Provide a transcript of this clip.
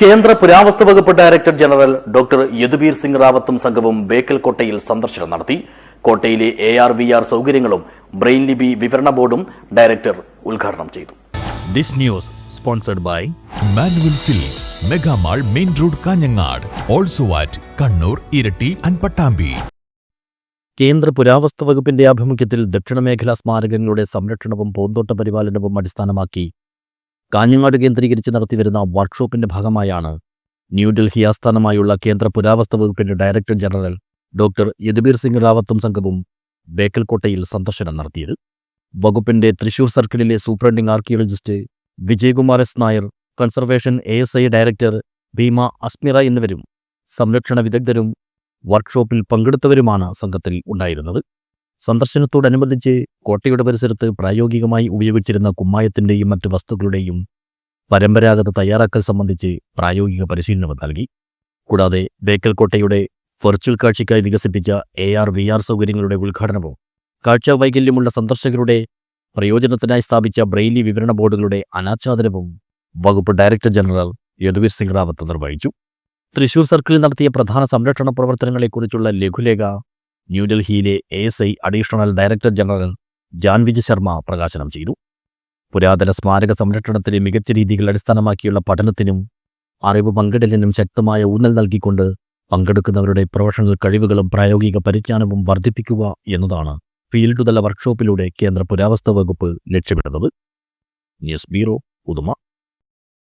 കേന്ദ്ര പുരാവസ്തു വകുപ്പ് director general doctor Yadubir Singh റാവത്തും സംഘവും ബേക്കൽ കോട്ടയിൽ സന്ദർശനം നടത്തി. കോട്ടയിലെ AR/VR സൗകര്യങ്ങളും ബ്രെയിൻ ലിപി വിവരണ ബോർഡും ഡയറക്ടർ ഉദ്ഘാടനം ചെയ്തു. This news sponsored by Manual Silks, Mega Mall, Main Road, Kanyangad. Also at Kannur, Irati and Pattambi. കേന്ദ്ര പുരാവസ്തു വകുപ്പിന്റെ ആഭിമുഖ്യത്തിൽ ദക്ഷിണമേഖലാ സ്മാരകങ്ങളുടെ സംരക്ഷണവും പൂന്തോട്ട പരിപാലനവും അടിസ്ഥാനമാക്കി കാഞ്ഞങ്ങാട് കേന്ദ്രീകരിച്ച് നടത്തിവരുന്ന വർക്ക്ഷോപ്പിന്റെ ഭാഗമായാണ് ന്യൂഡൽഹി ആസ്ഥാനമായുള്ള കേന്ദ്ര പുരാവസ്തു വകുപ്പിന്റെ director general doctor Yadubir Singh റാവത്തും സംഘവും ബേക്കൽ കോട്ടയിൽ സന്ദർശനം നടത്തിയത്. വകുപ്പിന്റെ തൃശൂർ സർക്കിളിലെ superintending archaeologist Vijayakumar S. Nair, conservation ASI director Bhima Asmira എന്നിവരും സംരക്ഷണ വിദഗ്ധരും വർക്ക്ഷോപ്പിൽ പങ്കെടുത്തവരുമാണ് സംഘത്തിൽ ഉണ്ടായിരുന്നത്. സന്ദർശനത്തോടനുബന്ധിച്ച് കോട്ടയുടെ പരിസരത്ത് പ്രായോഗികമായി ഉപയോഗിച്ചിരുന്ന കുമ്മായത്തിന്റെയും മറ്റ് വസ്തുക്കളുടെയും പരമ്പരാഗത തയ്യാറാക്കൽ സംബന്ധിച്ച് പ്രായോഗിക പരിശീലനം നൽകി. കൂടാതെ ബേക്കൽ കോട്ടയുടെ വെർച്വൽ കാഴ്ചയ്ക്കായി വികസിപ്പിച്ച AR/VR സൗകര്യങ്ങളുടെ ഉദ്ഘാടനവും കാഴ്ച വൈകല്യമുള്ള സന്ദർശകരുടെ പ്രയോജനത്തിനായി സ്ഥാപിച്ച ബ്രെയിലി വിവരണ ബോർഡുകളുടെ അനാച്ഛാദനവും വകുപ്പ് ഡയറക്ടർ ജനറൽ യദുബീർ സിംഗ് റാവത്ത് നിർവഹിച്ചു. തൃശൂർ സർക്കിളിൽ നടത്തിയ പ്രധാന സംരക്ഷണ പ്രവർത്തനങ്ങളെക്കുറിച്ചുള്ള ലഘുലേഖ ന്യൂഡൽഹിയിലെ ASI additional director general Janwij Sharma പ്രകാശനം ചെയ്തു. പുരാതന സ്മാരക സംരക്ഷണത്തിലെ മികച്ച രീതികൾ അടിസ്ഥാനമാക്കിയുള്ള പഠനത്തിനും അറിവ് പങ്കിടലിനും ശക്തമായ ഊന്നൽ നൽകിക്കൊണ്ട് പങ്കെടുക്കുന്നവരുടെ പ്രൊഫഷണൽ കഴിവുകളും പ്രായോഗിക പരിജ്ഞാനവും വർദ്ധിപ്പിക്കുക എന്നതാണ് ഫീൽഡ് തല വർക്ക്ഷോപ്പിലൂടെ കേന്ദ്ര പുരാവസ്തു വകുപ്പ് ലക്ഷ്യമിടുന്നത്. News bureau, Uduma.